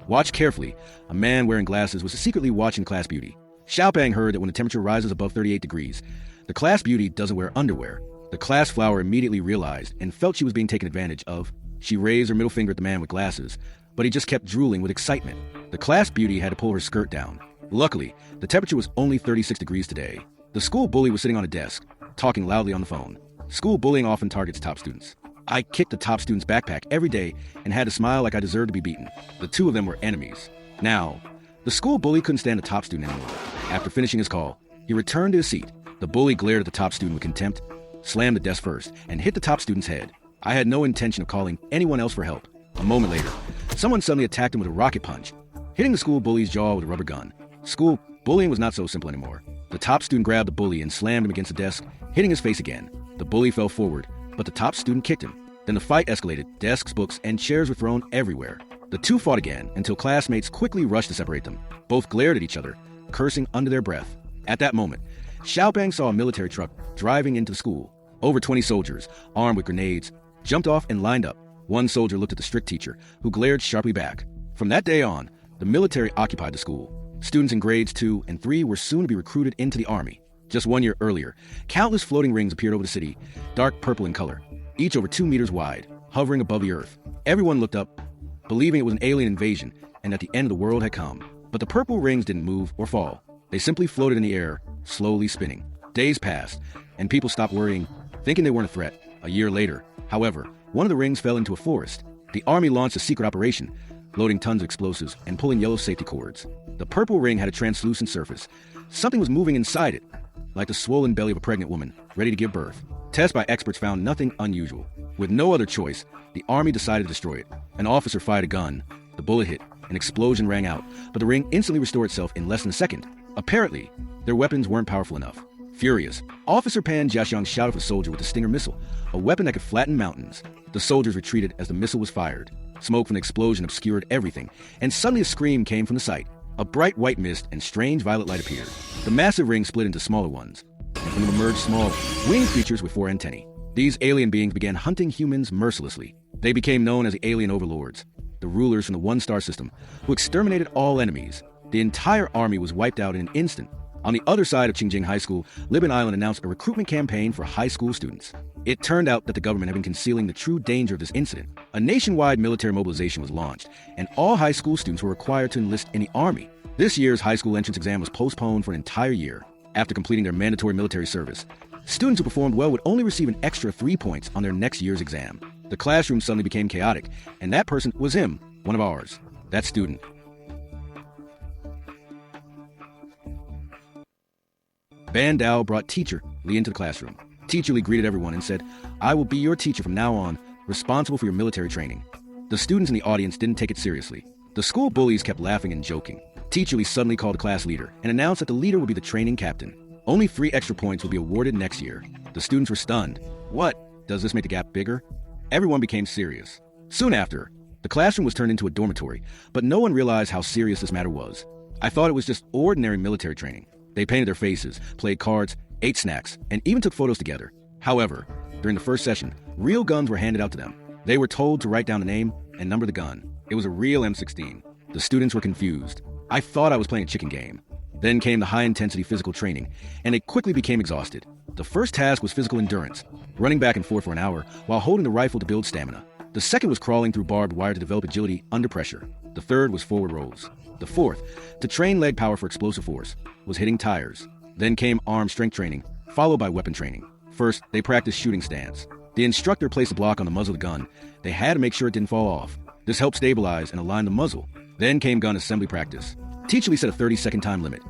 Watch carefully. A man wearing glasses was secretly watching class beauty. Xiaopeng heard that when the temperature rises above 38 degrees, the class beauty doesn't wear underwear. The class flower immediately realized and felt she was being taken advantage of. She raised her middle finger at the man with glasses, but he just kept drooling with excitement. The class beauty had to pull her skirt down. Luckily, the temperature was only 36 degrees today. The school bully was sitting on a desk, talking loudly on the phone. School bullying often targets top students. I kicked the top student's backpack every day and had to smile like I deserved to be beaten. The two of them were enemies. Now, the school bully couldn't stand the top student anymore. After finishing his call, he returned to his seat. The bully glared at the top student with contempt, slammed the desk first, and hit the top student's head. I had no intention of calling anyone else for help. A moment later, someone suddenly attacked him with a rocket punch, hitting the school bully's jaw with a rubber gun. School bullying was not so simple anymore. The top student grabbed the bully and slammed him against the desk, hitting his face again. The bully fell forward, but the top student kicked him. Then the fight escalated. Desks, books, and chairs were thrown everywhere. The two fought again until classmates quickly rushed to separate them. Both glared at each other, cursing under their breath. At that moment, Xiaopeng saw a military truck driving into the school. Over 20 soldiers, armed with grenades, jumped off and lined up. One soldier looked at the strict teacher, who glared sharply back. From that day on, the military occupied the school. Students in grades 2 and 3 were soon to be recruited into the army. Just 1 year earlier, countless floating rings appeared over the city, dark purple in color, each over 2 meters wide, hovering above the earth. Everyone looked up, believing it was an alien invasion and that the end of the world had come. But the purple rings didn't move or fall. They simply floated in the air, slowly spinning. Days passed, and people stopped worrying, thinking they weren't a threat. A year later, however, one of the rings fell into a forest. The army launched a secret operation, loading tons of explosives and pulling yellow safety cords. The purple ring had a translucent surface. Something was moving inside it, like the swollen belly of a pregnant woman, ready to give birth. Tests by experts found nothing unusual. With no other choice, the army decided to destroy it. An officer fired a gun. The bullet hit. An explosion rang out, but the ring instantly restored itself in less than a second. Apparently, their weapons weren't powerful enough. Furious, Officer Pan Jiaxiang shouted for a soldier with the Stinger missile, a weapon that could flatten mountains. The soldiers retreated as the missile was fired. Smoke from the explosion obscured everything, and suddenly a scream came from the site. A bright white mist and strange violet light appeared. The massive ring split into smaller ones, and from them emerged small, winged creatures with 4 antennae. These alien beings began hunting humans mercilessly. They became known as the alien overlords, the rulers from the one-star system, who exterminated all enemies. The entire army was wiped out in an instant. On the other side of Qingjing High School, Libin Island announced a recruitment campaign for high school students. It turned out that the government had been concealing the true danger of this incident. A nationwide military mobilization was launched, and all high school students were required to enlist in the army. This year's high school entrance exam was postponed for an entire year. After completing their mandatory military service, students who performed well would only receive an extra 3 points on their next year's exam. The classroom suddenly became chaotic, and that person was him, one of ours, that student. Ban Dao brought Teacher Li into the classroom. Teacher Li greeted everyone and said, "I will be your teacher from now on, responsible for your military training." The students in the audience didn't take it seriously. The school bullies kept laughing and joking. Teacher Li suddenly called the class leader and announced that the leader would be the training captain. Only 3 extra points would be awarded next year. The students were stunned. What? Does this make the gap bigger? Everyone became serious. Soon after, the classroom was turned into a dormitory, but no one realized how serious this matter was. I thought it was just ordinary military training. They painted their faces, played cards, ate snacks, and even took photos together. However, during the first session, real guns were handed out to them. They were told to write down the name and number the gun. It was a real M16. The students were confused. I thought I was playing a chicken game. Then came the high-intensity physical training, and they quickly became exhausted. The first task was physical endurance, running back and forth for an hour while holding the rifle to build stamina. The second was crawling through barbed wire to develop agility under pressure. The third was forward rolls. The fourth, to train leg power for explosive force, was hitting tires. Then came arm strength training, followed by weapon training. First, they practiced shooting stance. The instructor placed a block on the muzzle of the gun. They had to make sure it didn't fall off. This helped stabilize and align the muzzle. Then came gun assembly practice. Teacher Lee set a 30-second time limit.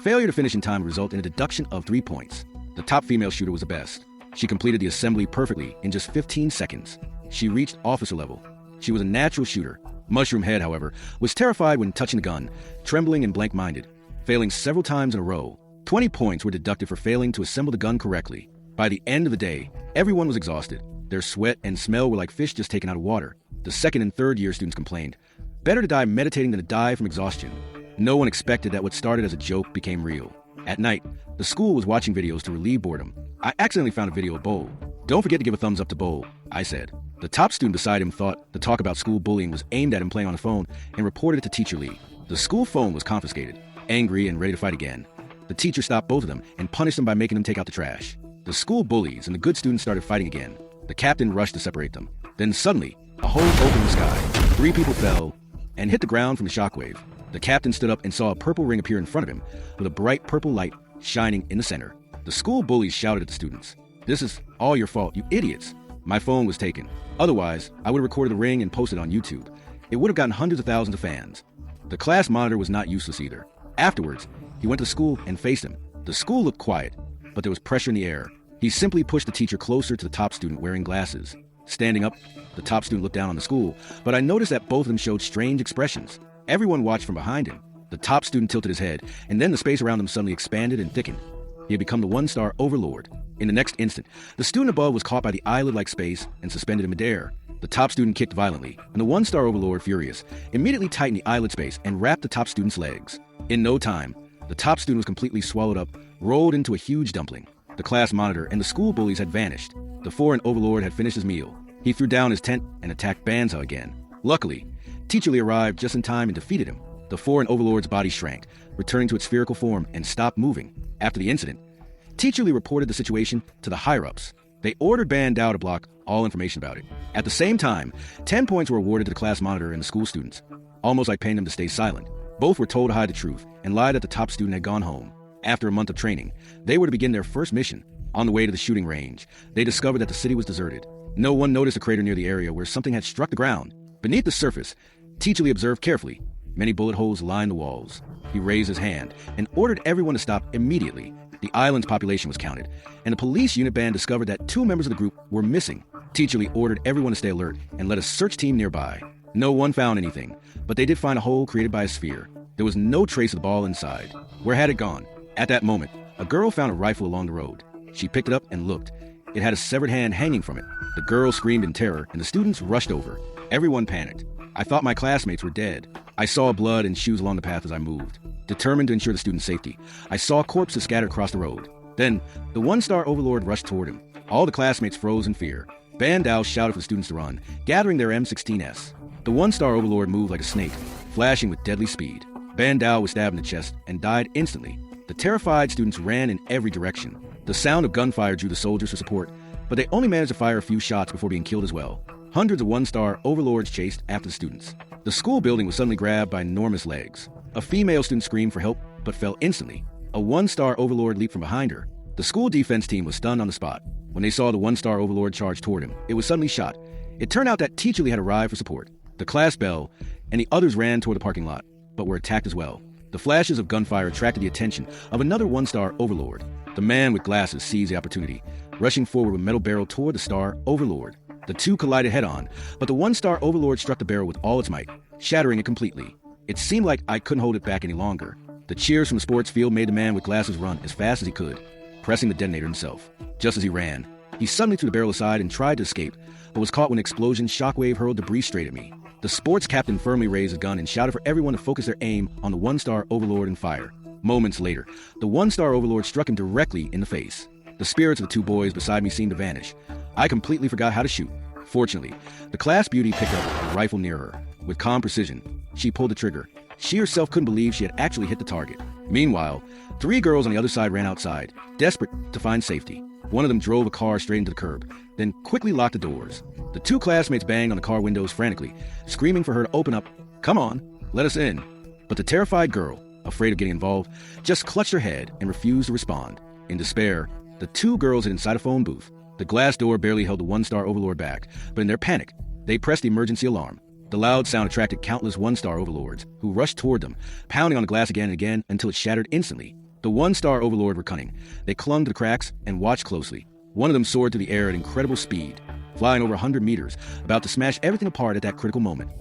Failure to finish in time would result in a deduction of 3 points. The top female shooter was the best. She completed the assembly perfectly in just 15 seconds. She reached officer level. She was a natural shooter. Mushroom Head, however, was terrified when touching the gun, trembling and blank-minded, failing several times in a row. 20 points were deducted for failing to assemble the gun correctly. By the end of the day, everyone was exhausted. Their sweat and smell were like fish just taken out of water. The second and third year students complained, "Better to die meditating than to die from exhaustion." No one expected that what started as a joke became real. At night, the school was watching videos to relieve boredom. I accidentally found a video of Bowl. "Don't forget to give a thumbs up to Bowl," I said. The top student beside him thought the talk about school bullying was aimed at him playing on a phone and reported it to Teacher Lee. The school phone was confiscated. Angry and ready to fight again, the teacher stopped both of them and punished them by making them take out the trash. The school bullies and the good students started fighting again. The captain rushed to separate them. Then suddenly, a hole opened in the sky. 3 people fell and hit the ground from the shockwave. The captain stood up and saw a purple ring appear in front of him with a bright purple light shining in the center. The school bullies shouted at the students, "This is all your fault, you idiots. My phone was taken. Otherwise, I would have recorded the ring and posted it on YouTube. It would have gotten hundreds of thousands of fans." The class monitor was not useless either. Afterwards, he went to school and faced him. The school looked quiet, but there was pressure in the air. He simply pushed the teacher closer to the top student wearing glasses. Standing up, the top student looked down on the school, but I noticed that both of them showed strange expressions. Everyone watched from behind him. The top student tilted his head, and then the space around him suddenly expanded and thickened. He had become the one-star overlord. In the next instant, the student above was caught by the eyelid-like space and suspended in midair. The top student kicked violently, and the one-star overlord, furious, immediately tightened the eyelid space and wrapped the top student's legs. In no time, the top student was completely swallowed up, rolled into a huge dumpling. The class monitor and the school bullies had vanished. The foreign overlord had finished his meal. He threw down his tent and attacked Banzai again. Luckily, Teacher Lee arrived just in time and defeated him. The foreign overlord's body shrank, returning to its spherical form, and stopped moving. After the incident, Teacher Lee reported the situation to the higher-ups. They ordered Bandao to block all information about it. At the same time, 10 points were awarded to the class monitor and the school students, almost like paying them to stay silent. Both were told to hide the truth and lie that the top student had gone home. After a month of training, they were to begin their first mission. On the way to the shooting range, they discovered that the city was deserted. No one noticed a crater near the area where something had struck the ground. Beneath the surface, Teacher Lee observed carefully. Many bullet holes lined the walls. He raised his hand and ordered everyone to stop immediately. The island's population was counted, and the police unit band discovered that 2 members of the group were missing. Teacher Lee ordered everyone to stay alert and led a search team nearby. No one found anything, but they did find a hole created by a sphere. There was no trace of the ball inside. Where had it gone? At that moment, a girl found a rifle along the road. She picked it up and looked. It had a severed hand hanging from it. The girl screamed in terror, and the students rushed over. Everyone panicked. I thought my classmates were dead. I saw blood and shoes along the path as I moved. Determined to ensure the students' safety, I saw corpses scattered across the road. Then, the one-star overlord rushed toward him. All the classmates froze in fear. Bandao shouted for the students to run, gathering their M16s. The one-star overlord moved like a snake, flashing with deadly speed. Bandao was stabbed in the chest and died instantly. The terrified students ran in every direction. The sound of gunfire drew the soldiers for support, but they only managed to fire a few shots before being killed as well. Hundreds of one-star overlords chased after the students. The school building was suddenly grabbed by enormous legs. A female student screamed for help, but fell instantly. A one-star overlord leaped from behind her. The school defense team was stunned on the spot. When they saw the one-star overlord charge toward him, it was suddenly shot. It turned out that Teacher Lee had arrived for support. The class bell and the others ran toward the parking lot, but were attacked as well. The flashes of gunfire attracted the attention of another one-star overlord. The man with glasses seized the opportunity, rushing forward with a metal barrel toward the star overlord. The two collided head-on, but the one-star overlord struck the barrel with all its might, shattering it completely. It seemed like I couldn't hold it back any longer. The cheers from the sports field made the man with glasses run as fast as he could, pressing the detonator himself. Just as he ran, he suddenly threw the barrel aside and tried to escape, but was caught when an explosion shockwave hurled debris straight at me. The sports captain firmly raised his gun and shouted for everyone to focus their aim on the one-star overlord and fire. Moments later, the one-star overlord struck him directly in the face. The spirits of the two boys beside me seemed to vanish. I completely forgot how to shoot. Fortunately, the class beauty picked up a rifle near her. With calm precision, she pulled the trigger. She herself couldn't believe she had actually hit the target. Meanwhile, 3 girls on the other side ran outside, desperate to find safety. One of them drove a car straight into the curb, then quickly locked the doors. The 2 classmates banged on the car windows frantically, screaming for her to open up. "Come on, let us in." But the terrified girl, afraid of getting involved, just clutched her head and refused to respond. In despair, the 2 girls hid inside a phone booth. The glass door barely held the one-star overlord back, but in their panic, they pressed the emergency alarm. The loud sound attracted countless one-star overlords, who rushed toward them, pounding on the glass again and again until it shattered instantly. The one-star overlord were cunning. They clung to the cracks and watched closely. One of them soared through the air at incredible speed, flying over 100 meters, about to smash everything apart at that critical moment.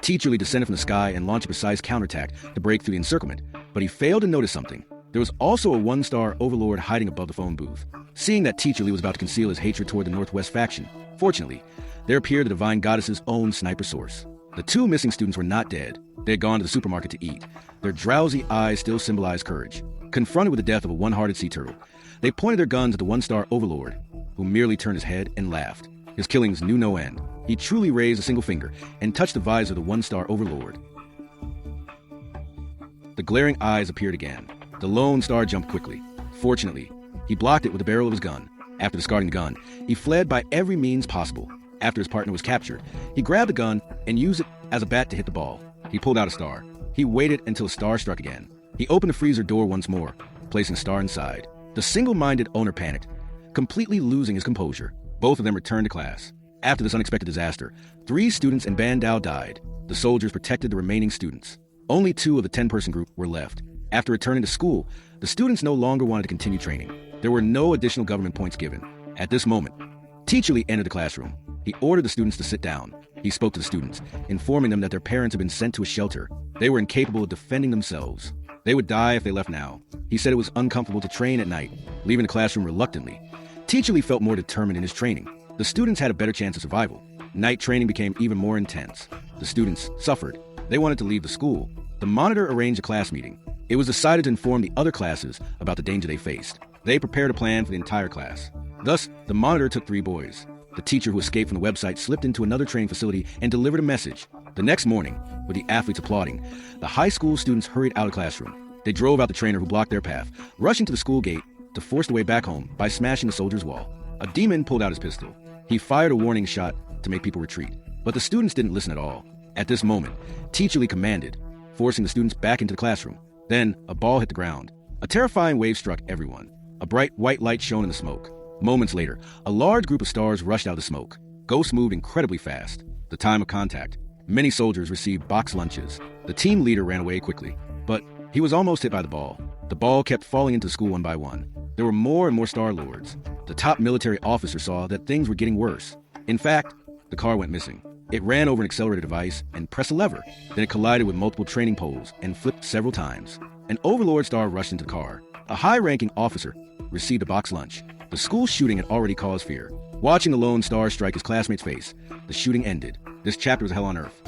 Teacher Lee descended from the sky and launched a precise counterattack to break through the encirclement, but he failed to notice something. There was also a one-star overlord hiding above the phone booth. Seeing that Teacher Lee was about to conceal his hatred toward the Northwest faction, fortunately, there appeared the divine goddess's own sniper source. The 2 missing students were not dead. They had gone to the supermarket to eat. Their drowsy eyes still symbolized courage. Confronted with the death of a one-hearted sea turtle, they pointed their guns at the one-star overlord. who merely turned his head and laughed. His killings knew no end. He truly raised a single finger and touched the visor of the one-star overlord. The glaring eyes appeared again. The Lone Star jumped quickly. Fortunately, he blocked it with the barrel of his gun. After discarding the gun, he fled by every means possible. After his partner was captured, he grabbed the gun and used it as a bat to hit the ball. He pulled out a star. He waited until a star struck again. He opened the freezer door once more, placing a star inside. The single-minded owner panicked, completely losing his composure. Both of them returned to class. After this unexpected disaster, 3 students in Bandao died. The soldiers protected the remaining students. Only 2 of the 10-person group were left. After returning to school, the students no longer wanted to continue training. There were no additional government points given. At this moment, Teacher Lee entered the classroom. He ordered the students to sit down. He spoke to the students, informing them that their parents had been sent to a shelter. They were incapable of defending themselves. They would die if they left now. He said it was uncomfortable to train at night, leaving the classroom reluctantly. Teacher Lee felt more determined in his training. The students had a better chance of survival. Night training became even more intense. The students suffered. They wanted to leave the school. The monitor arranged a class meeting. It was decided to inform the other classes about the danger they faced. They prepared a plan for the entire class. Thus, the monitor took 3 boys. The teacher who escaped from the website slipped into another training facility and delivered a message. The next morning, with the athletes applauding, the high school students hurried out of the classroom. They drove out the trainer who blocked their path, rushing to the school gate to force their way back home by smashing the soldier's wall. A demon pulled out his pistol. He fired a warning shot to make people retreat. But the students didn't listen at all. At this moment, Teacher Lee commanded, forcing the students back into the classroom. Then, a ball hit the ground. A terrifying wave struck everyone. A bright white light shone in the smoke. Moments later, a large group of stars rushed out of the smoke. Ghosts moved incredibly fast. The time of contact. Many soldiers received box lunches. The team leader ran away quickly, but he was almost hit by the ball. The ball kept falling into school one by one. There were more and more Star Lords. The top military officer saw that things were getting worse. In fact, the car went missing. It ran over an accelerator device and pressed a lever. Then it collided with multiple training poles and flipped several times. An Overlord star rushed into the car. A high-ranking officer received a box lunch. The school shooting had already caused fear. Watching the Lone Star strike his classmate's face, the shooting ended. This chapter was hell on earth.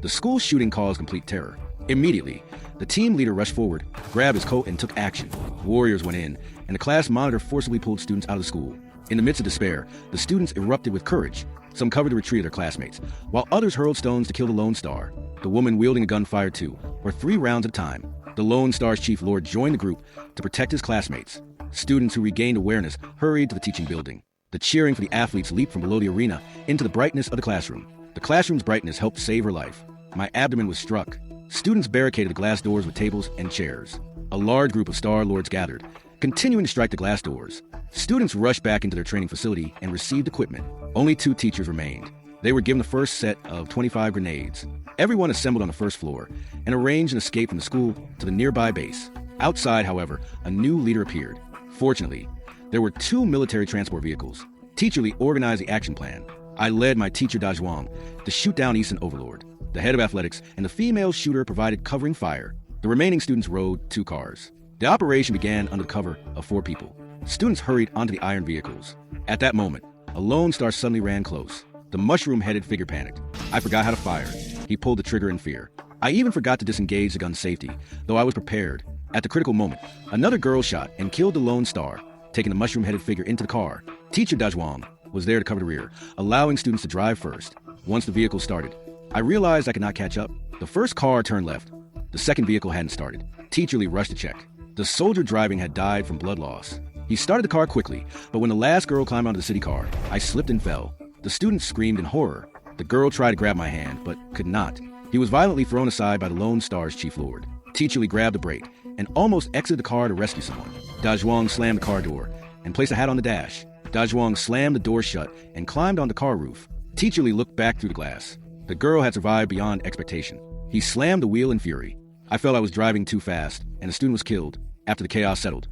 The school shooting caused complete terror. Immediately, the team leader rushed forward, grabbed his coat, and took action. Warriors went in, and the class monitor forcibly pulled students out of the school. In the midst of despair, the students erupted with courage. Some covered the retreat of their classmates, while others hurled stones to kill the Lone Star. The woman wielding a gun fired 2, or 3 rounds at a time. The Lone Star's chief lord joined the group to protect his classmates. Students who regained awareness hurried to the teaching building. The cheering for the athletes leaped from below the arena into the brightness of the classroom. The classroom's brightness helped save her life. My abdomen was struck. Students barricaded the glass doors with tables and chairs. A large group of Star Lords gathered, continuing to strike the glass doors. Students rushed back into their training facility and received equipment. Only 2 teachers remained. They were given the first set of 25 grenades. Everyone assembled on the first floor and arranged an escape from the school to the nearby base. Outside, however, a new leader appeared. Fortunately, there were 2 military transport vehicles. Teacher Lee organized the action plan. I led my teacher Dajwang to shoot down Easton Overlord. The head of athletics and the female shooter provided covering fire. The remaining students rode 2 cars. The operation began under the cover of 4 people. Students hurried onto the iron vehicles. At that moment, a Lone Star suddenly ran close. The mushroom-headed figure panicked. I forgot how to fire. He pulled the trigger in fear. I even forgot to disengage the gun's safety, though I was prepared. At the critical moment, another girl shot and killed the Lone Star, taking the mushroom-headed figure into the car. Teacher Dajwang was there to cover the rear, allowing students to drive first. Once the vehicle started, I realized I could not catch up. The first car turned left. The second vehicle hadn't started. Teacher Lee rushed to check. The soldier driving had died from blood loss. He started the car quickly, but when the last girl climbed onto the city car, I slipped and fell. The students screamed in horror. The girl tried to grab my hand, but could not. He was violently thrown aside by the Lone Star's chief lord. Teacher Lee grabbed the brake and almost exited the car to rescue someone. Dajwang slammed the car door and placed a hat on the dash. Dajwang slammed the door shut and climbed on the car roof. Teacher Lee looked back through the glass. The girl had survived beyond expectation. He slammed the wheel in fury. I felt I was driving too fast, and the student was killed. After the chaos settled,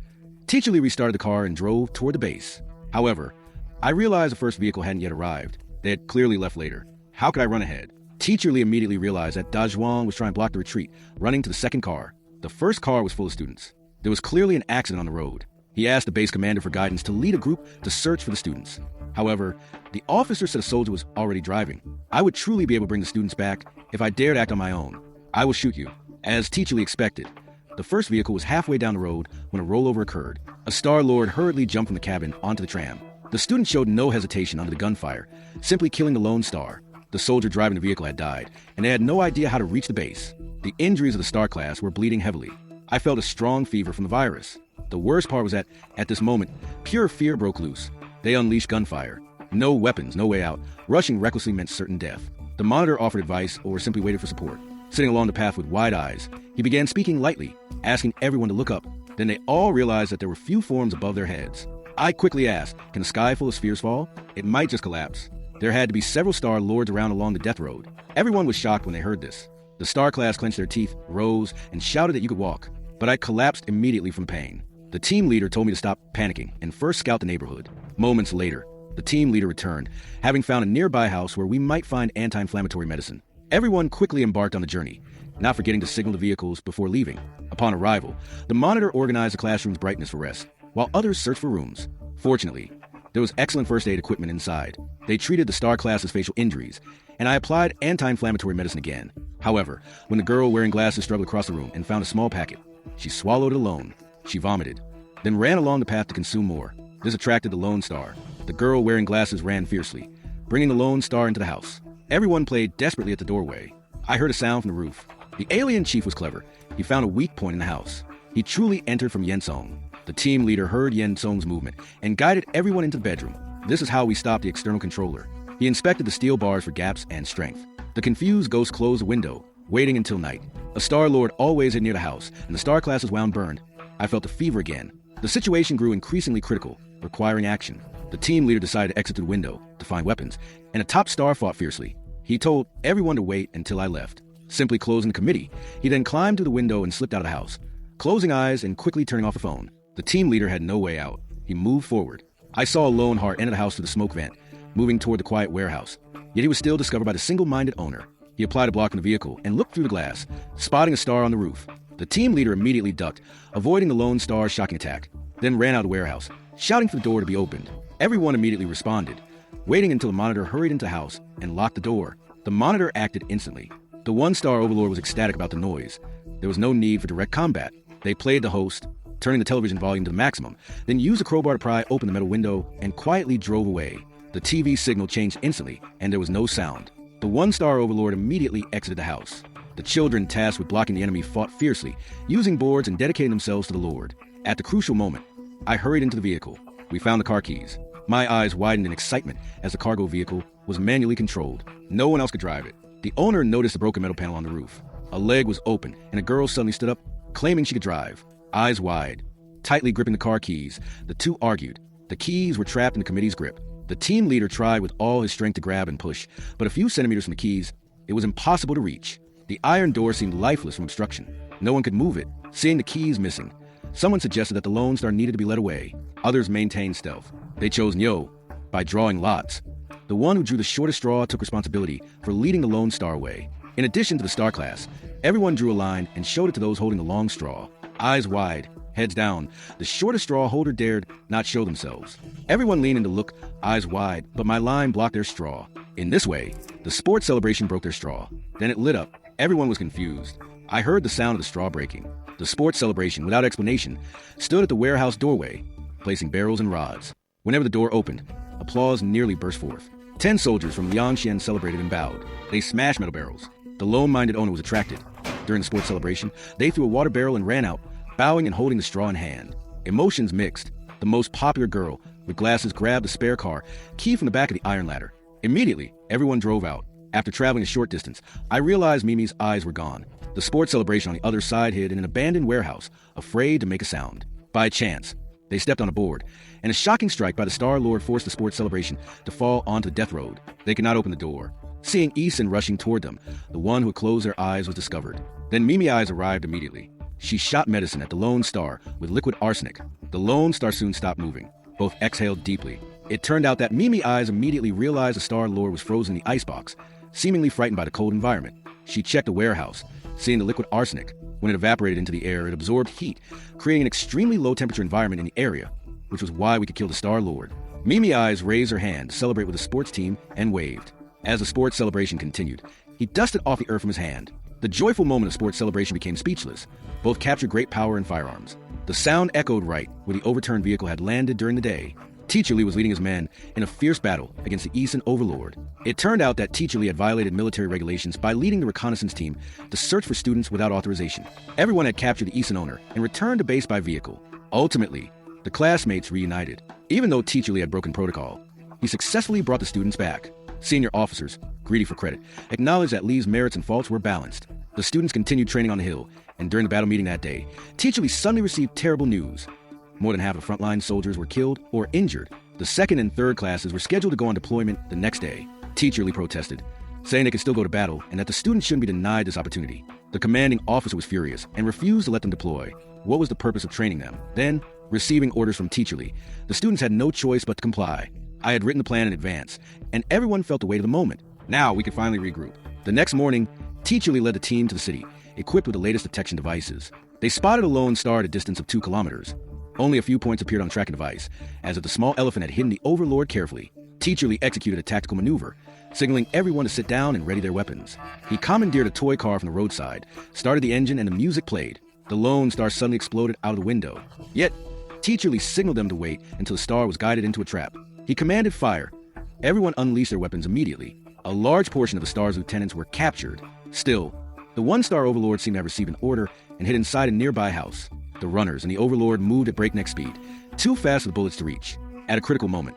Teacher Lee restarted the car and drove toward the base. However, I realized the first vehicle hadn't yet arrived. They had clearly left later. How could I run ahead? Teacher Lee immediately realized that Dajwang was trying to block the retreat, running to the second car. The first car was full of students. There was clearly an accident on the road. He asked the base commander for guidance to lead a group to search for the students. However, the officer said a soldier was already driving. I would truly be able to bring the students back if I dared act on my own. I will shoot you. As Teacher Lee expected, the first vehicle was halfway down the road when a rollover occurred. A Star Lord hurriedly jumped from the cabin onto the tram. The student showed no hesitation under the gunfire, simply killing the Lone Star. The soldier driving the vehicle had died, and they had no idea how to reach the base. The injuries of the Star class were bleeding heavily. I felt a strong fever from the virus. The worst part was that, at this moment, pure fear broke loose. They unleashed gunfire. No weapons, no way out. Rushing recklessly meant certain death. The monitor offered advice or simply waited for support. Sitting along the path with wide eyes, he began speaking lightly, asking everyone to look up. Then they all realized that there were few forms above their heads. I quickly asked, can a sky full of spheres fall? It might just collapse. There had to be several Star Lords around along the death road. Everyone was shocked when they heard this. The Star class clenched their teeth, rose, and shouted that you could walk. But I collapsed immediately from pain. The team leader told me to stop panicking and first scout the neighborhood. Moments later, the team leader returned, having found a nearby house where we might find anti-inflammatory medicine. Everyone quickly embarked on the journey, not forgetting to signal the vehicles before leaving. Upon arrival, the monitor organized the classroom's brightness for rest, while others searched for rooms. Fortunately, there was excellent first aid equipment inside. They treated the Star class's facial injuries, and I applied anti-inflammatory medicine again. However, when the girl wearing glasses struggled across the room and found a small packet, she swallowed it alone. She vomited, then ran along the path to consume more. This attracted the Lone Star. The girl wearing glasses ran fiercely, bringing the Lone Star into the house. Everyone played desperately at the doorway. I heard a sound from the roof. The alien chief was clever. He found a weak point in the house. He truly entered from Yensong. The team leader heard Yensong's movement and guided everyone into the bedroom. This is how we stopped the external controller. He inspected the steel bars for gaps and strength. The confused ghost closed the window, waiting until night. A Star Lord always hid near the house, and the Star class was wound burned. I felt the fever again. The situation grew increasingly critical, requiring action. The team leader decided to exit through the window to find weapons, and a top star fought fiercely. He told everyone to wait until I left. Simply closing the committee, he then climbed through the window and slipped out of the house, closing eyes and quickly turning off the phone. The team leader had no way out. He moved forward. I saw a lone heart enter the house through the smoke vent, moving toward the quiet warehouse. Yet he was still discovered by the single-minded owner. He applied a block on the vehicle and looked through the glass, spotting a star on the roof. The team leader immediately ducked, avoiding the Lone Star's shocking attack, then ran out of the warehouse, shouting for the door to be opened. Everyone immediately responded, waiting until the monitor hurried into the house and locked the door. The monitor acted instantly. The one-star overlord was ecstatic about the noise. There was no need for direct combat. They played the host, turning the television volume to the maximum, then used a crowbar to pry open the metal window and quietly drove away. The TV signal changed instantly, and there was no sound. The one-star overlord immediately exited the house. The children tasked with blocking the enemy fought fiercely, using boards and dedicating themselves to the Lord. At the crucial moment, I hurried into the vehicle. We found the car keys. My eyes widened in excitement as the cargo vehicle was manually controlled. No one else could drive it. The owner noticed the broken metal panel on the roof. A leg was open, and a girl suddenly stood up, claiming she could drive. Eyes wide, tightly gripping the car keys, the two argued. The keys were trapped in the committee's grip. The team leader tried with all his strength to grab and push, but a few centimeters from the keys, it was impossible to reach. The iron door seemed lifeless from obstruction. No one could move it, seeing the keys missing. Someone suggested that the Lone Star needed to be led away. Others maintained stealth. They chose Nyo by drawing lots. The one who drew the shortest straw took responsibility for leading the Lone Star away. In addition to the Star class, everyone drew a line and showed it to those holding the long straw. Eyes wide, heads down, the shortest straw holder dared not show themselves. Everyone leaned in to look, eyes wide, but my line blocked their straw. In this way, the sports celebration broke their straw. Then it lit up. Everyone was confused. I heard the sound of the straw breaking. The sports celebration, without explanation, stood at the warehouse doorway, placing barrels and rods. Whenever the door opened, applause nearly burst forth. 10 soldiers from Liangshan celebrated and bowed. They smashed metal barrels. The lone-minded owner was attracted. During the sports celebration, they threw a water barrel and ran out, bowing and holding the straw in hand. Emotions mixed. The most popular girl, with glasses, grabbed the spare car, key from the back of the iron ladder. Immediately, everyone drove out. After traveling a short distance, I realized Mimi's eyes were gone. The sports celebration on the other side hid in an abandoned warehouse, afraid to make a sound. By chance, they stepped on a board, and a shocking strike by the Star Lord forced the sports celebration to fall onto the death road. They could not open the door. Seeing Eason rushing toward them, the one who had closed their eyes was discovered. Then Mimi Eyes arrived immediately. She shot medicine at the Lone Star with liquid arsenic. The Lone Star soon stopped moving. Both exhaled deeply. It turned out that Mimi Eyes immediately realized the Star Lord was frozen in the icebox, seemingly frightened by the cold environment. She checked the warehouse, seeing the liquid arsenic. When it evaporated into the air, it absorbed heat, creating an extremely low-temperature environment in the area, which was why we could kill the Star Lord. Mimi Eyes raised her hand to celebrate with the sports team and waved. As the sports celebration continued, he dusted off the earth from his hand. The joyful moment of sports celebration became speechless. Both captured great power and firearms. The sound echoed right where the overturned vehicle had landed during the day. Teacher Lee was leading his men in a fierce battle against the Eason overlord. It turned out that Teacher Lee had violated military regulations by leading the reconnaissance team to search for students without authorization. Everyone had captured the Eason owner and returned to base by vehicle. Ultimately, the classmates reunited. Even though Teacher Lee had broken protocol, he successfully brought the students back. Senior officers, greedy for credit, acknowledged that Lee's merits and faults were balanced. The students continued training on the Hill, and during the battle meeting that day, Teacher Lee suddenly received terrible news. More than half of frontline soldiers were killed or injured. The second and third classes were scheduled to go on deployment the next day. Teacher Lee protested, saying they could still go to battle and that the students shouldn't be denied this opportunity. The commanding officer was furious and refused to let them deploy. What was the purpose of training them? Then, receiving orders from Teacher Lee, the students had no choice but to comply. I had written the plan in advance, and everyone felt the weight of the moment. Now we could finally regroup. The next morning, Teacher Lee led the team to the city, equipped with the latest detection devices. They spotted a lone star at a distance of 2 kilometers. Only a few points appeared on the tracking device, as if the small elephant had hidden the overlord carefully. Teacher Lee executed a tactical maneuver, signaling everyone to sit down and ready their weapons. He commandeered a toy car from the roadside, started the engine, and the music played. The lone star suddenly exploded out of the window. Yet, Teacher Lee signaled them to wait until the star was guided into a trap. He commanded fire. Everyone unleashed their weapons immediately. A large portion of the star's lieutenants were captured. Still, the one-star overlord seemed to have received an order and hid inside a nearby house. The runners and the overlord moved at breakneck speed, too fast for the bullets to reach. At a critical moment,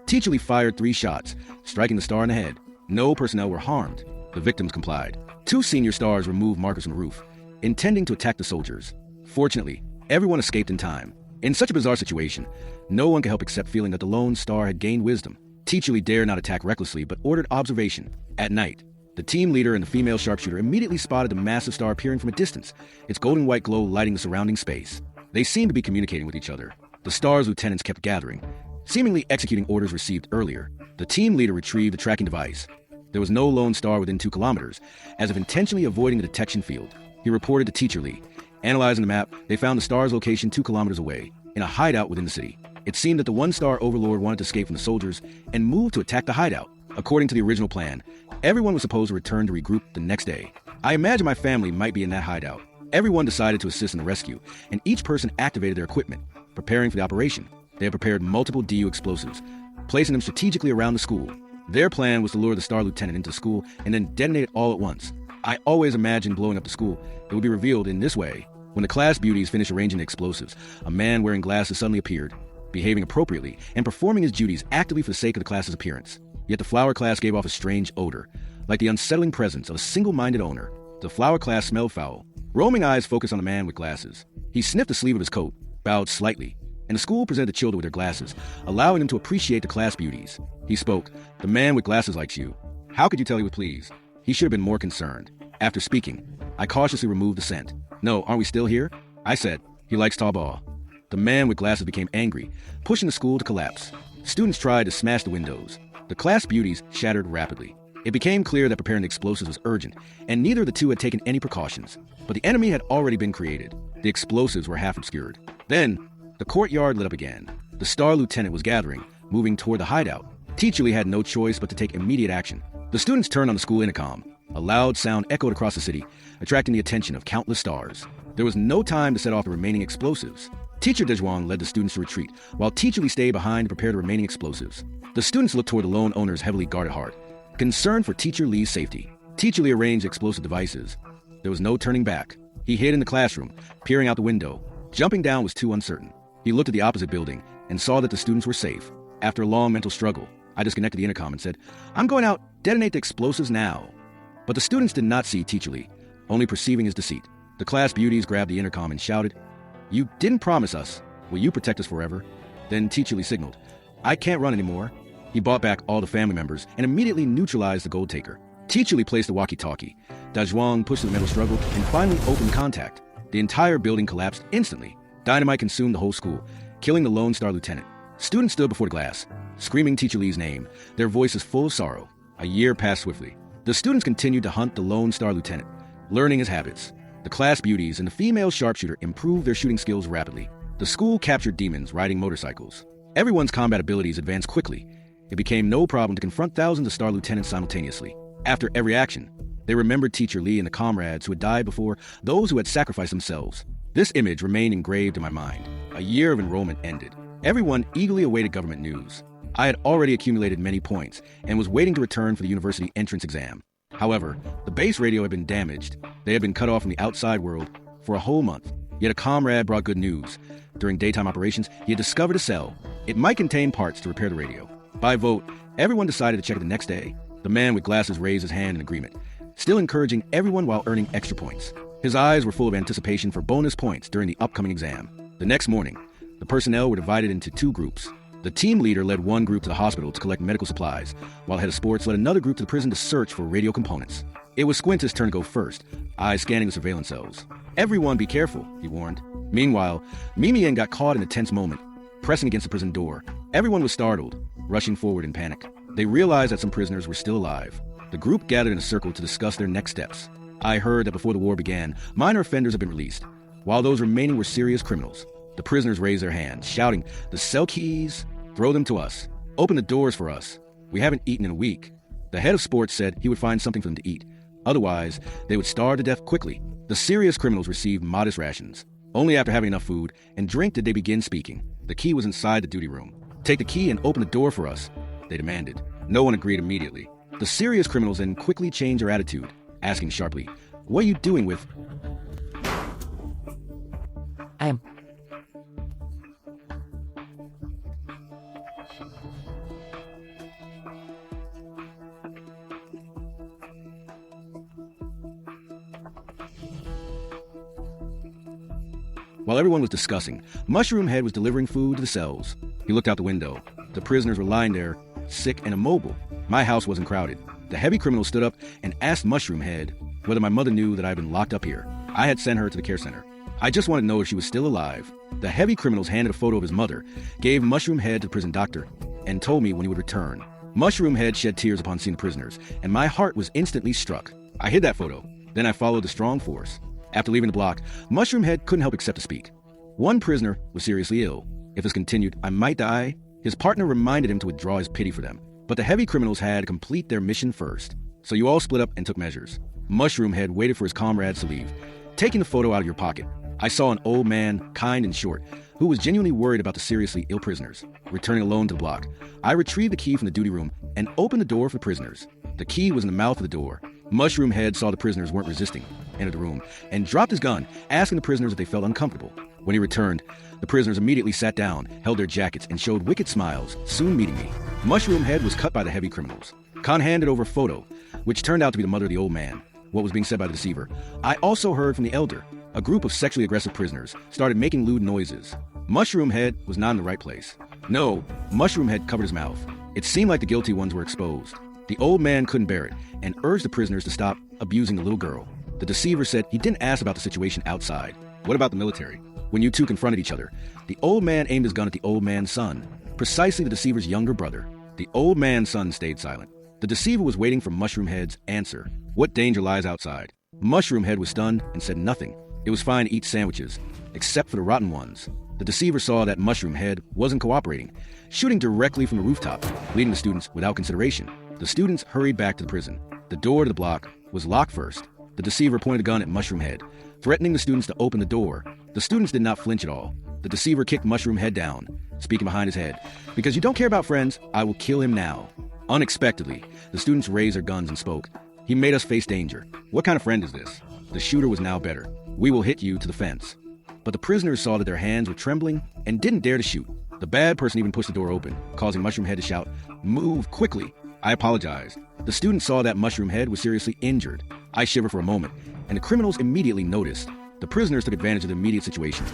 Teacher Lee fired 3 shots, striking the star in the head. No personnel were harmed. The victims complied. 2 senior stars removed markers from the roof, intending to attack the soldiers. Fortunately, everyone escaped in time. In such a bizarre situation, no one could help except feeling that the lone star had gained wisdom. Teacher Lee dared not attack recklessly, but ordered observation. At night, the team leader and the female sharpshooter immediately spotted the massive star appearing from a distance, its golden white glow lighting the surrounding space. They seemed to be communicating with each other. The star's lieutenants kept gathering, seemingly executing orders received earlier. The team leader retrieved the tracking device. There was no lone star within 2 kilometers, as if intentionally avoiding the detection field. He reported to Teacher Lee. Analyzing the map, they found the star's location 2 kilometers away, in a hideout within the city. It seemed that the one-star overlord wanted to escape from the soldiers and moved to attack the hideout. According to the original plan, everyone was supposed to return to regroup the next day. I imagine my family might be in that hideout. Everyone decided to assist in the rescue, and each person activated their equipment, preparing for the operation. They had prepared multiple DU explosives, placing them strategically around the school. Their plan was to lure the star lieutenant into the school and then detonate it all at once. I always imagined blowing up the school. It would be revealed in this way. When the class beauties finished arranging the explosives, a man wearing glasses suddenly appeared, behaving appropriately and performing his duties actively for the sake of the class's appearance. Yet the flower class gave off a strange odor, like the unsettling presence of a single-minded owner. The flower class smelled foul. Roaming eyes focused on the man with glasses. He sniffed the sleeve of his coat, bowed slightly, and the school presented the children with their glasses, allowing them to appreciate the class beauties. He spoke. "The man with glasses likes you. How could you tell he was pleased? He should have been more concerned." After speaking, I cautiously removed the scent. "No, aren't we still here?" I said. "He likes tall ball." The man with glasses became angry, pushing the school to collapse. Students tried to smash the windows. The class beauties shattered rapidly. It became clear that preparing the explosives was urgent, and neither of the two had taken any precautions. But the enemy had already been created. The explosives were half obscured. Then, the courtyard lit up again. The star lieutenant was gathering, moving toward the hideout. Teacher Lee had no choice but to take immediate action. The students turned on the school intercom. A loud sound echoed across the city, attracting the attention of countless stars. There was no time to set off the remaining explosives. Teacher Dezhuang led the students to retreat, while Teacher Lee stayed behind to prepare the remaining explosives. The students looked toward the lone owner's heavily guarded heart, concerned for Teacher Lee's safety. Teacher Lee arranged explosive devices. There was no turning back. He hid in the classroom, peering out the window. Jumping down was too uncertain. He looked at the opposite building and saw that the students were safe. After a long mental struggle, I disconnected the intercom and said, "I'm going out. Detonate the explosives now." But the students did not see Teacher Lee, only perceiving his deceit. The class beauties grabbed the intercom and shouted, "You didn't promise us. Will you protect us forever?" Then Teacher Lee signaled, "I can't run anymore." He brought back all the family members and immediately neutralized the gold taker. Teacher Lee placed the walkie-talkie. Dezhuang pushed through the mental struggle and finally opened contact. The entire building collapsed instantly. Dynamite consumed the whole school, killing the lone star lieutenant. Students stood before the glass, screaming Teacher Lee's name, their voices full of sorrow. A year passed swiftly. The students continued to hunt the lone star lieutenant, learning his habits. The class beauties and the female sharpshooter improved their shooting skills rapidly. The school captured demons riding motorcycles. Everyone's combat abilities advanced quickly. It became no problem to confront thousands of star lieutenants simultaneously. After every action, they remembered Teacher Lee and the comrades who had died before, those who had sacrificed themselves. This image remained engraved in my mind. A year of enrollment ended. Everyone eagerly awaited government news. I had already accumulated many points and was waiting to return for the university entrance exam. However, the base radio had been damaged. They had been cut off from the outside world for a whole month. Yet a comrade brought good news. During daytime operations, he had discovered a cell. It might contain parts to repair the radio. By vote, everyone decided to check it the next day. The man with glasses raised his hand in agreement, still encouraging everyone while earning extra points. His eyes were full of anticipation for bonus points during the upcoming exam. The next morning, the personnel were divided into two groups. The team leader led one group to the hospital to collect medical supplies, while head of sports led another group to the prison to search for radio components. It was Squintus' turn to go first, eyes scanning the surveillance cells. "Everyone be careful," he warned. Meanwhile, Mimian got caught in a tense moment, pressing against the prison door. Everyone was startled, rushing forward in panic. They realized that some prisoners were still alive. The group gathered in a circle to discuss their next steps. I heard that before the war began, minor offenders had been released, while those remaining were serious criminals. The prisoners raised their hands, shouting, "The cell keys, throw them to us. Open the doors for us. We haven't eaten in a week." The head of sports said he would find something for them to eat. Otherwise, they would starve to death quickly. The serious criminals received modest rations. Only after having enough food and drink did they begin speaking. The key was inside the duty room. "Take the key and open the door for us," they demanded. No one agreed immediately. The serious criminals then quickly changed their attitude, asking sharply, "What are you doing with—" I am. While everyone was discussing, Mushroom Head was delivering food to the cells. He looked out the window. The prisoners were lying there, sick and immobile. My house wasn't crowded. The heavy criminal stood up and asked Mushroom Head whether my mother knew that I had been locked up here. I had sent her to the care center. I just wanted to know if she was still alive. The heavy criminals handed a photo of his mother, gave Mushroom Head to the prison doctor, and told me when he would return. Mushroom Head shed tears upon seeing the prisoners, and my heart was instantly struck. I hid that photo. Then I followed the strong force. After leaving the block, Mushroom Head couldn't help except to speak. One prisoner was seriously ill. If this continued, I might die. His partner reminded him to withdraw his pity for them. But the heavy criminals had to complete their mission first. So you all split up and took measures. Mushroom Head waited for his comrades to leave, taking the photo out of your pocket. I saw an old man, kind and short, who was genuinely worried about the seriously ill prisoners. Returning alone to the block, I retrieved the key from the duty room and opened the door for the prisoners. The key was in the mouth of the door. Mushroom Head saw the prisoners weren't resisting, entered the room, and dropped his gun, asking the prisoners if they felt uncomfortable. When he returned, the prisoners immediately sat down, held their jackets, and showed wicked smiles, soon meeting me. Mushroom Head was cut by the heavy criminals. Khan handed over a photo, which turned out to be the mother of the old man. What was being said by the deceiver? I also heard from the elder. A group of sexually aggressive prisoners started making lewd noises. Mushroom Head was not in the right place. No, Mushroom Head covered his mouth. It seemed like the guilty ones were exposed. The old man couldn't bear it and urged the prisoners to stop abusing the little girl. The deceiver said he didn't ask about the situation outside. What about the military? When you two confronted each other, the old man aimed his gun at the old man's son, precisely the deceiver's younger brother. The old man's son stayed silent. The deceiver was waiting for Mushroom Head's answer. What danger lies outside? Mushroom Head was stunned and said nothing. It was fine to eat sandwiches, except for the rotten ones. The deceiver saw that Mushroom Head wasn't cooperating, shooting directly from the rooftop, leading the students without consideration. The students hurried back to the prison. The door to the block was locked first. The deceiver pointed a gun at Mushroom Head, threatening the students to open the door. The students did not flinch at all. The deceiver kicked Mushroom Head down, speaking behind his head. "Because you don't care about friends, I will kill him now." Unexpectedly, the students raised their guns and spoke. "He made us face danger. What kind of friend is this?" The shooter was now better. "We will hit you to the fence." But the prisoners saw that their hands were trembling and didn't dare to shoot. The bad person even pushed the door open, causing Mushroom Head to shout, "Move quickly." I apologized. The students saw that Mushroom Head was seriously injured. I shivered for a moment, and the criminals immediately noticed. The prisoners took advantage of the immediate situation,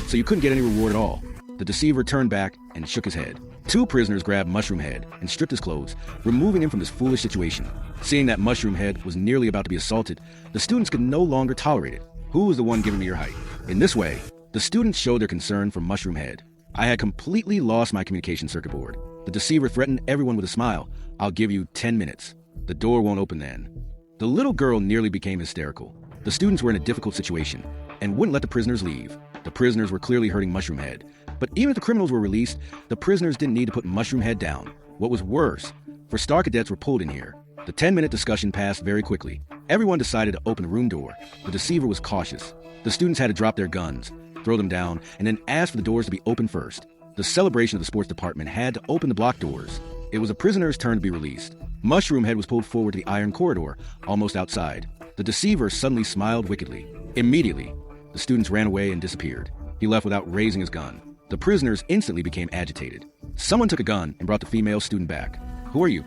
so you couldn't get any reward at all. The deceiver turned back and shook his head. Two prisoners grabbed Mushroom Head and stripped his clothes, removing him from this foolish situation. Seeing that Mushroom Head was nearly about to be assaulted, the students could no longer tolerate it. Who was the one giving me your height? In this way, the students showed their concern for Mushroom Head. I had completely lost my communication circuit board. The deceiver threatened everyone with a smile. "I'll give you 10 minutes. The door won't open then." The little girl nearly became hysterical. The students were in a difficult situation and wouldn't let the prisoners leave. The prisoners were clearly hurting Mushroom Head. But even if the criminals were released, the prisoners didn't need to put Mushroom Head down. What was worse, for star cadets were pulled in here. The 10-minute discussion passed very quickly. Everyone decided to open the room door. The deceiver was cautious. The students had to drop their guns, throw them down, and then ask for the doors to be opened first. The celebration of the sports department had to open the block doors. It was a prisoner's turn to be released. Mushroom Head was pulled forward to the iron corridor, almost outside. The deceiver suddenly smiled wickedly. Immediately, the students ran away and disappeared. He left without raising his gun. The prisoners instantly became agitated. Someone took a gun and brought the female student back. "Who are you?"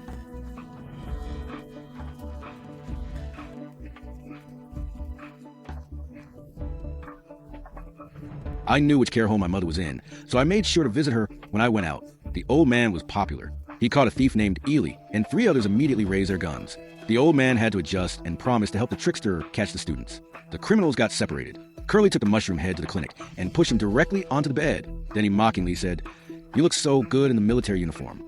I knew which care home my mother was in, so I made sure to visit her when I went out. The old man was popular. He caught a thief named Ely, and 3 others immediately raised their guns. The old man had to adjust and promised to help the trickster catch the students. The criminals got separated. Curly took the Mushroom Head to the clinic and pushed him directly onto the bed. Then he mockingly said, "You look so good in the military uniform.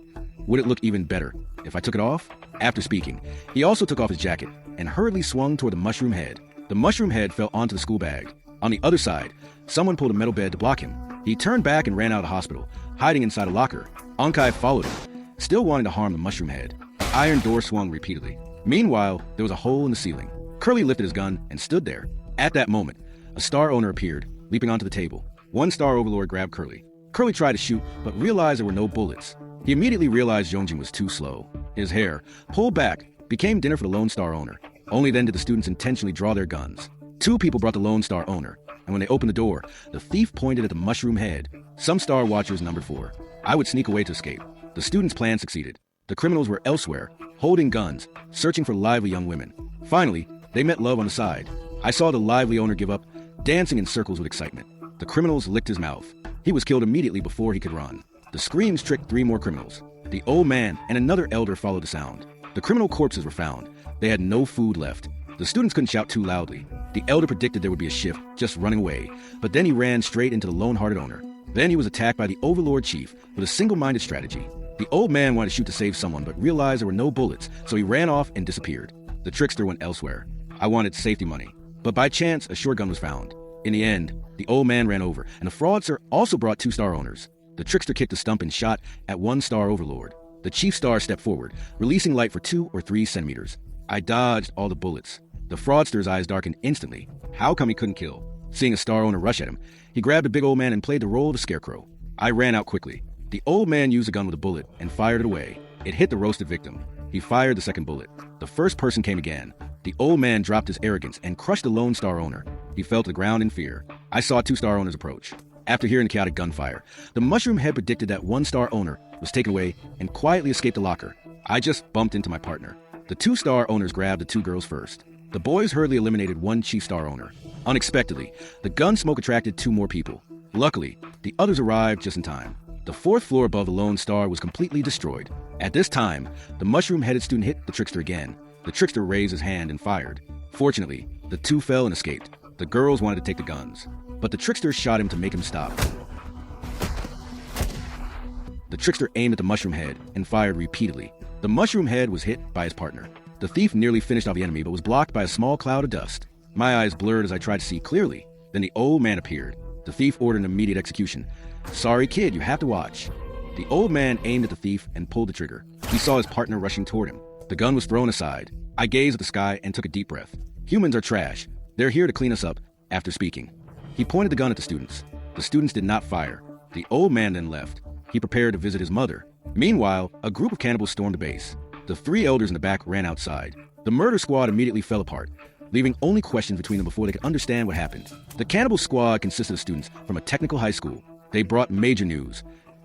Would it look even better if I took it off?" After speaking, he also took off his jacket and hurriedly swung toward the Mushroom Head. The Mushroom Head fell onto the school bag. On the other side, someone pulled a metal bed to block him. He turned back and ran out of the hospital, hiding inside a locker. Ankai followed him, still wanting to harm the Mushroom Head. The iron door swung repeatedly. Meanwhile, there was a hole in the ceiling. Curly lifted his gun and stood there. At that moment, a star owner appeared, leaping onto the table. One star overlord grabbed Curly. Curly tried to shoot, but realized there were no bullets. He immediately realized Yongjin was too slow. His hair, pulled back, became dinner for the Lone Star owner. Only then did the students intentionally draw their guns. 2 people brought the Lone Star owner, and when they opened the door, the thief pointed at the Mushroom Head. Some Star Watchers numbered 4. I would sneak away to escape. The students' plan succeeded. The criminals were elsewhere, holding guns, searching for lively young women. Finally, they met love on the side. I saw the lively owner give up, dancing in circles with excitement. The criminals licked his mouth. He was killed immediately before he could run. The screams tricked 3 more criminals. The old man and another elder followed the sound. The criminal corpses were found. They had no food left. The students couldn't shout too loudly. The elder predicted there would be a shift, just running away, but then he ran straight into the lone-hearted owner. Then he was attacked by the Overlord Chief with a single-minded strategy. The old man wanted to shoot to save someone, but realized there were no bullets, so he ran off and disappeared. The trickster went elsewhere. I wanted safety money, but by chance, a shotgun was found. In the end, the old man ran over, and the fraudster also brought 2 star owners. The trickster kicked a stump and shot at 1 star overlord. The chief star stepped forward, releasing light for 2 or 3 centimeters. I dodged all the bullets. The fraudster's eyes darkened instantly. How come he couldn't kill? Seeing a star owner rush at him, he grabbed the big old man and played the role of a scarecrow. I ran out quickly. The old man used a gun with a bullet and fired it away. It hit the roasted victim. He fired the second bullet. The first person came again. The old man dropped his arrogance and crushed the Lone Star owner. He fell to the ground in fear. I saw 2 star owners approach. After hearing the chaotic gunfire, the Mushroom Head predicted that 1 star owner was taken away and quietly escaped the locker. I just bumped into my partner. The 2 star owners grabbed the 2 girls first. The boys hurriedly eliminated 1 chief star owner. Unexpectedly, the gun smoke attracted 2 more people. Luckily, the others arrived just in time. The 4th floor above the Lone Star was completely destroyed. At this time, the mushroom-headed student hit the trickster again. The trickster raised his hand and fired. Fortunately, the 2 fell and escaped. The girls wanted to take the guns, but the trickster shot him to make him stop. The trickster aimed at the mushroom head and fired repeatedly. The mushroom head was hit by his partner. The thief nearly finished off the enemy but was blocked by a small cloud of dust. My eyes blurred as I tried to see clearly. Then the old man appeared. The thief ordered an immediate execution. "Sorry, kid, you have to watch." The old man aimed at the thief and pulled the trigger. He saw his partner rushing toward him. The gun was thrown aside. I gazed at the sky and took a deep breath. Humans are trash. They're here to clean us up. After speaking, he pointed the gun at the students. The students did not fire. The old man then left. He prepared to visit his mother. Meanwhile, a group of cannibals stormed the base. The 3 elders in the back ran outside. The murder squad immediately fell apart, leaving only questions between them before they could understand what happened. The cannibal squad consisted of students from a technical high school. They brought major news.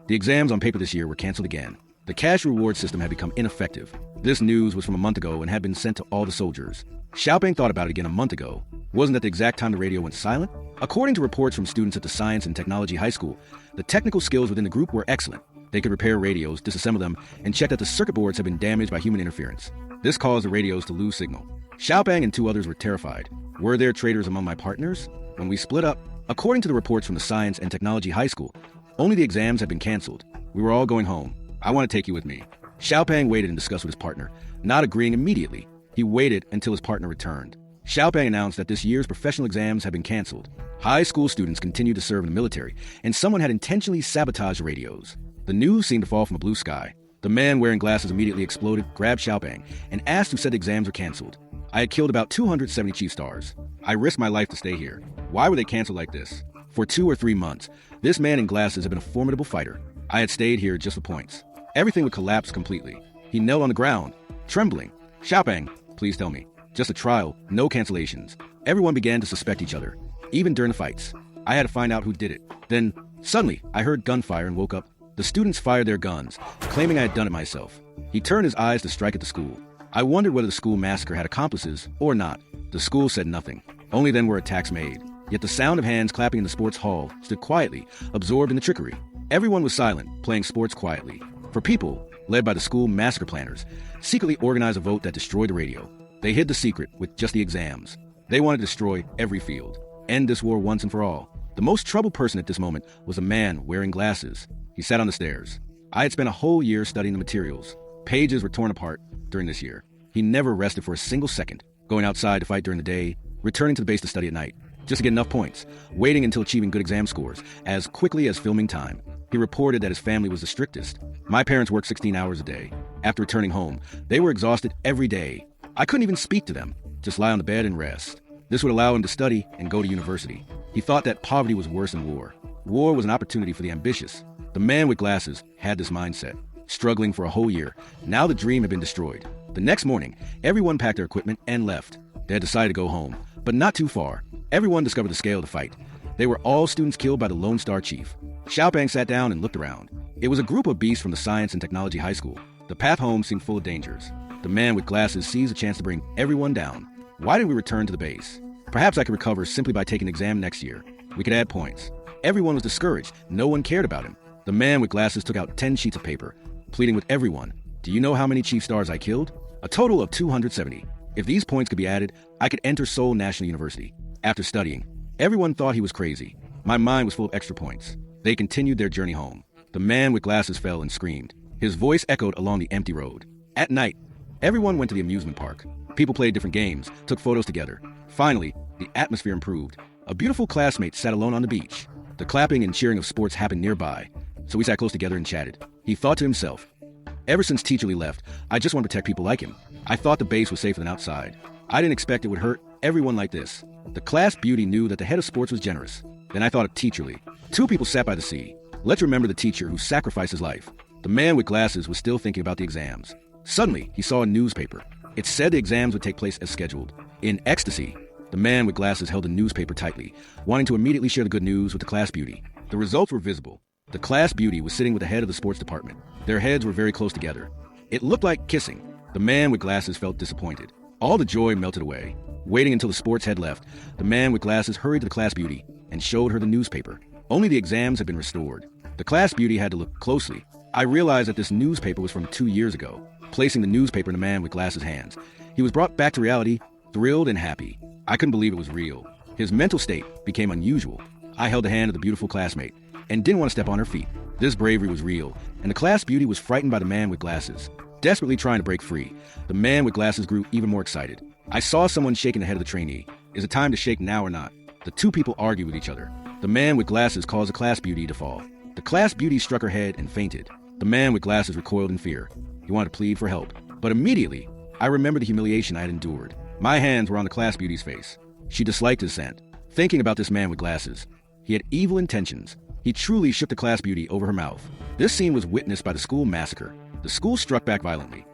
The exams on paper this year were canceled again. The cash reward system had become ineffective. This news was from a month ago and had been sent to all the soldiers. Xiaoping thought about it again a month ago. Wasn't that the exact time the radio went silent? According to reports from students at the Science and Technology High School, the technical skills within the group were excellent. They could repair radios, disassemble them, and check that the circuit boards had been damaged by human interference. This caused the radios to lose signal. Xiaoping and 2 others were terrified. Were there traitors among my partners? When we split up, according to the reports from the Science and Technology High School, only the exams had been canceled. We were all going home. I want to take you with me. Xiaoping waited and discussed with his partner, not agreeing immediately. He waited until his partner returned. Xiaoping announced that this year's professional exams had been canceled. High school students continued to serve in the military, and someone had intentionally sabotaged radios. The news seemed to fall from a blue sky. The man wearing glasses immediately exploded, grabbed Xiaopeng, and asked who said the exams were canceled. I had killed about 270 chief stars. I risked my life to stay here. Why were they canceled like this? For 2 or 3 months, this man in glasses had been a formidable fighter. I had stayed here just for points. Everything would collapse completely. He knelt on the ground, trembling. Xiaopeng, please tell me. Just a trial, no cancellations. Everyone began to suspect each other, even during the fights. I had to find out who did it. Then, suddenly, I heard gunfire and woke up. The students fired their guns, claiming I had done it myself. He turned his eyes to strike at the school. I wondered whether the school massacre had accomplices or not. The school said nothing. Only then were attacks made. Yet the sound of hands clapping in the sports hall stood quietly, absorbed in the trickery. Everyone was silent, playing sports quietly. For people, led by the school massacre planners, secretly organized a vote that destroyed the radio. They hid the secret with just the exams. They wanted to destroy every field. End this war once and for all. The most troubled person at this moment was a man wearing glasses. He sat on the stairs. I had spent a whole year studying the materials. Pages were torn apart during this year. He never rested for a single second, going outside to fight during the day, returning to the base to study at night, just to get enough points, waiting until achieving good exam scores, as quickly as filming time. He reported that his family was the strictest. My parents worked 16 hours a day. After returning home, they were exhausted every day. I couldn't even speak to them, just lie on the bed and rest. This would allow him to study and go to university. He thought that poverty was worse than war. War was an opportunity for the ambitious. The man with glasses had this mindset, struggling for a whole year. Now the dream had been destroyed. The next morning, everyone packed their equipment and left. They had decided to go home, but not too far. Everyone discovered the scale of the fight. They were all students killed by the Lone Star Chief. Xiaopeng sat down and looked around. It was a group of beasts from the Science and Technology High School. The path home seemed full of dangers. The man with glasses seized a chance to bring everyone down. Why didn't we return to the base? Perhaps I could recover simply by taking an exam next year. We could add points. Everyone was discouraged. No one cared about him. The man with glasses took out 10 sheets of paper, pleading with everyone. Do you know how many chief stars I killed? A total of 270. If these points could be added, I could enter Seoul National University. After studying, everyone thought he was crazy. My mind was full of extra points. They continued their journey home. The man with glasses fell and screamed. His voice echoed along the empty road. At night, everyone went to the amusement park. People played different games, took photos together. Finally, the atmosphere improved. A beautiful classmate sat alone on the beach. The clapping and cheering of sports happened nearby, so we sat close together and chatted. He thought to himself, ever since Teacher Lee left, I just want to protect people like him. I thought the base was safer than outside. I didn't expect it would hurt everyone like this. The class beauty knew that the head of sports was generous. Then I thought of Teacher Lee. 2 people sat by the sea. Let's remember the teacher who sacrificed his life. The man with glasses was still thinking about the exams. Suddenly, he saw a newspaper. It said the exams would take place as scheduled. In ecstasy, the man with glasses held the newspaper tightly, wanting to immediately share the good news with the class beauty. The results were visible. The class beauty was sitting with the head of the sports department. Their heads were very close together. It looked like kissing. The man with glasses felt disappointed. All the joy melted away. Waiting until the sports head left, the man with glasses hurried to the class beauty and showed her the newspaper. Only the exams had been restored. The class beauty had to look closely. I realized that this newspaper was from 2 years ago. Placing the newspaper in the man with glasses' hands, he was brought back to reality, thrilled and happy. I couldn't believe it was real. His mental state became unusual. I held the hand of the beautiful classmate and didn't want to step on her feet. This bravery was real, and the class beauty was frightened by the man with glasses. Desperately trying to break free, the man with glasses grew even more excited. I saw someone shaking the head of the trainee. Is it time to shake now or not? The 2 people argued with each other. The man with glasses caused the class beauty to fall. The class beauty struck her head and fainted. The man with glasses recoiled in fear. He wanted to plead for help. But immediately, I remembered the humiliation I had endured. My hands were on the class beauty's face. She disliked his scent. Thinking about this man with glasses, he had evil intentions. He truly shook the class beauty over her mouth. This scene was witnessed by the school massacre. The school struck back violently.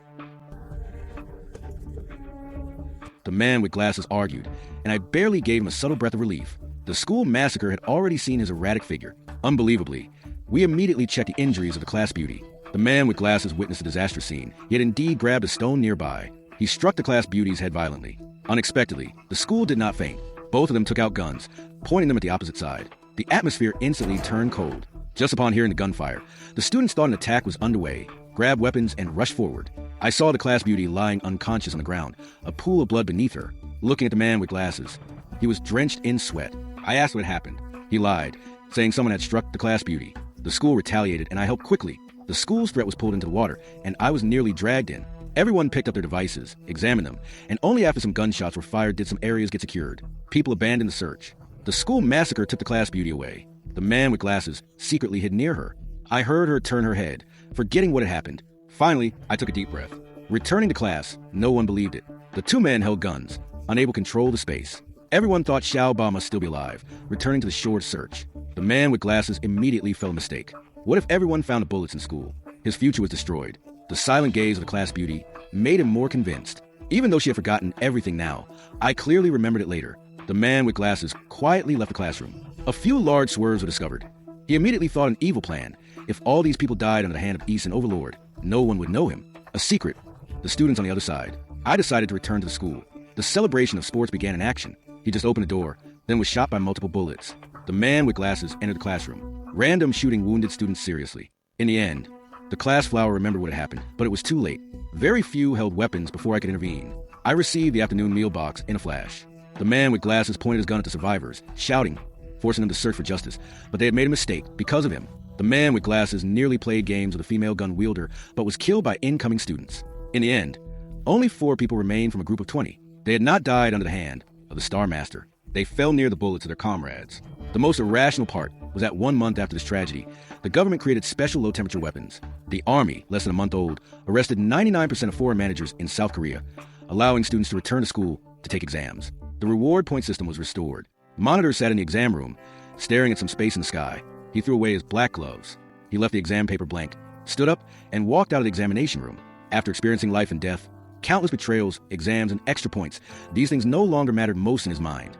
The man with glasses argued, and I barely gave him a subtle breath of relief. The school massacre had already seen his erratic figure. Unbelievably, we immediately checked the injuries of the class beauty. The man with glasses witnessed a disastrous scene. He had indeed grabbed a stone nearby. He struck the class beauty's head violently. Unexpectedly, the school did not faint. Both of them took out guns, pointing them at the opposite side. The atmosphere instantly turned cold. Just upon hearing the gunfire, the students thought an attack was underway, grabbed weapons, and rushed forward. I saw the class beauty lying unconscious on the ground, a pool of blood beneath her, looking at the man with glasses. He was drenched in sweat. I asked what happened. He lied, saying someone had struck the class beauty. The school retaliated, and I helped quickly. The school's threat was pulled into the water, and I was nearly dragged in. Everyone picked up their devices, examined them, and only after some gunshots were fired did some areas get secured. People abandoned the search. The school massacre took the class beauty away. The man with glasses secretly hid near her. I heard her turn her head, forgetting what had happened. Finally, I took a deep breath. Returning to class, no one believed it. The two men held guns, unable to control the space. Everyone thought Xiao Ba must still be alive, returning to the shore to search. The man with glasses immediately felt a mistake. What if everyone found the bullets in school? His future was destroyed. The silent gaze of the class beauty made him more convinced. Even though she had forgotten everything now, I clearly remembered it later. The man with glasses quietly left the classroom. A few large swerves were discovered. He immediately thought an evil plan. If all these people died under the hand of East and Overlord, no one would know him. A secret. The students on the other side. I decided to return to the school. The celebration of sports began in action. He just opened a door, then was shot by multiple bullets. The man with glasses entered the classroom. Random shooting wounded students seriously. In the end, the class flower remembered what had happened, but it was too late. Very few held weapons before I could intervene. I received the afternoon meal box in a flash. The man with glasses pointed his gun at the survivors, shouting, forcing them to search for justice. But they had made a mistake because of him. The man with glasses nearly played games with a female gun wielder, but was killed by incoming students. In the end, only 4 people remained from a group of 20. They had not died under the hand of the Star Master. They fell near the bullets of their comrades. The most irrational part was that 1 month after this tragedy, the government created special low-temperature weapons. The army, less than a month old, arrested 99% of foreign managers in South Korea, allowing students to return to school to take exams. The reward point system was restored. Monitors sat in the exam room, staring at some space in the sky. He threw away his black gloves. He left the exam paper blank, stood up, and walked out of the examination room. After experiencing life and death, countless betrayals, exams, and extra points, these things no longer mattered most in his mind.